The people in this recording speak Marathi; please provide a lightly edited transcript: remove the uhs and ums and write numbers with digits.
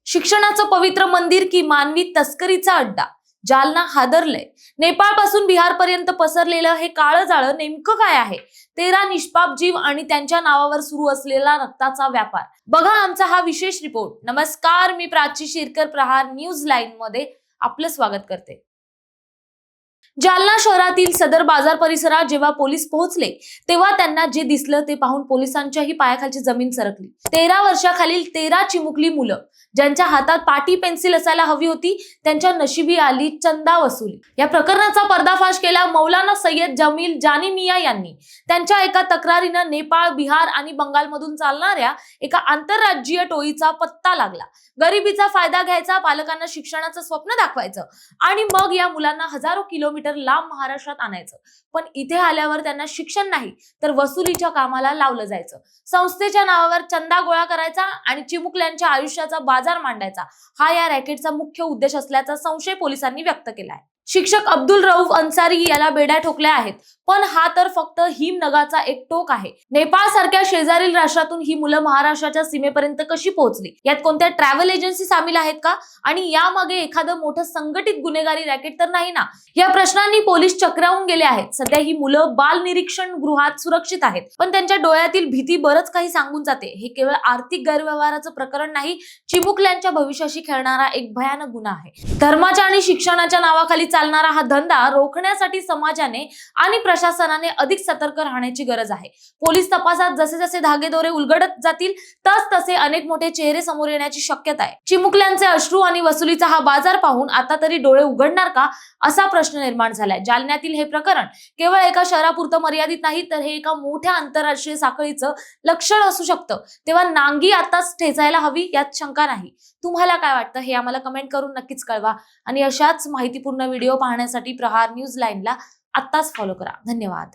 शिक्षणाचं पवित्र मंदिर की मानवी तस्करीचा अड्डा? जालना हादरलंय. नेपाळ पासून बिहार पर्यंत पसरलेलं हे काळं जाळं नेमकं काय आहे? 13 निष्पाप जीव आणि त्यांच्या नावावर सुरू असलेला रक्ताचा व्यापार. बघा आमचा हा विशेष रिपोर्ट. नमस्कार, मी प्राची शिरकर, प्रहार न्यूज लाईन मध्ये आपलं स्वागत करते. जालना शहरातील सदर बाजार परिसरात जेव्हा पोलीस पोहोचले तेव्हा त्यांना जे दिसलं ते पाहून पोलिसांच्याही पायाखालची जमीन सरकली. 13 वर्षाखालील 13 चिमुकली मुलं ज्यांच्या हातात पाटी पेन्सिल असायला हवी होती, त्यांच्या नशिबी आली चंदा वसुली. या प्रकरणाचा पर्दाफाश केला मौलाना सय्यद जमील जानी मिया यांनी. त्यांच्या एका तक्रारीनं नेपाळ, बिहार आणि बंगालमधून चालणाऱ्या एका आंतरराज्यीय टोळीचा पत्ता लागला. गरिबीचा फायदा घ्यायचा, पालकांना शिक्षणाचं स्वप्न दाखवायचं आणि मग या मुलांना हजारो किलोमीटर लांब महाराष्ट्रात आणायचं. पण इथे आल्यावर त्यांना शिक्षण नाही तर वसुलीच्या कामाला लावलं जायचं. संस्थेच्या नावावर चंदा गोळा करायचा आणि चिमुकल्यांच्या आयुष्याचा बाजार मांडायचा हा या रॅकेटचा मुख्य उद्देश असल्याचा संशय पोलिसांनी व्यक्त केलाय. शिक्षक अब्दुल रऊफ अन्सारी याला बेड्या ठोकल्या आहेत, पण हा तर फक्त हिमनगाचा एक टोक आहे. नेपाळ सारख्या शेजारील राष्ट्रातून ही मुलं महाराष्ट्राच्या सीमेपर्यंत कशी पोहोचली? यात कोणत्या ट्रॅव्हल एजन्सी सामील आहेत का? आणि यामागे एखादं मोठं संघटित गुन्हेगारी रॅकेट तर नाही ना? या प्रश्नांनी पोलीस चक्रावून गेले आहेत. सध्या ही मुलं बाल निरीक्षण गृहात सुरक्षित आहेत, पण त्यांच्या डोळ्यातील भीती बरंच काही सांगून जाते. हे केवळ आर्थिक गैरव्यवहाराचं प्रकरण नाही, चिमुकल्यांच्या भविष्याशी खेळणारा एक भयानक गुन्हा आहे. धर्माच्या आणि शिक्षणाच्या नावाखाली चालणारा हा धंदा रोखण्यासाठी समाजाने आणि प्रशासनाने अधिक सतर्क राहण्याची गरज आहे. पोलीस तपासात जसे जसे धागेदोरे उलगडत जातील तसे अनेक मोठे चेहरे समोर येण्याची शक्यता आहे. चिमुकल्यांचे अश्रू आणि वसुलीचा हा बाजार पाहून आता तरी डोळे उघडणार का, असा प्रश्न निर्माण झालाय. जालन्यातील हे प्रकरण केवळ एका शहरापुरतं मर्यादित नाही, तर हे एका मोठ्या आंतरराष्ट्रीय साखळीचं लक्षण असू शकतं. तेव्हा नांगी आताच ठेचायला हवी यात शंका नाही. तुम्हाला काय वाटतं हे आम्हाला कमेंट करून नक्कीच कळवा आणि अशाच माहितीपूर्ण व्हिडिओ पाहण्यासाठी प्रहार न्यूज लाईनला आत्ताच फॉलो करा. धन्यवाद.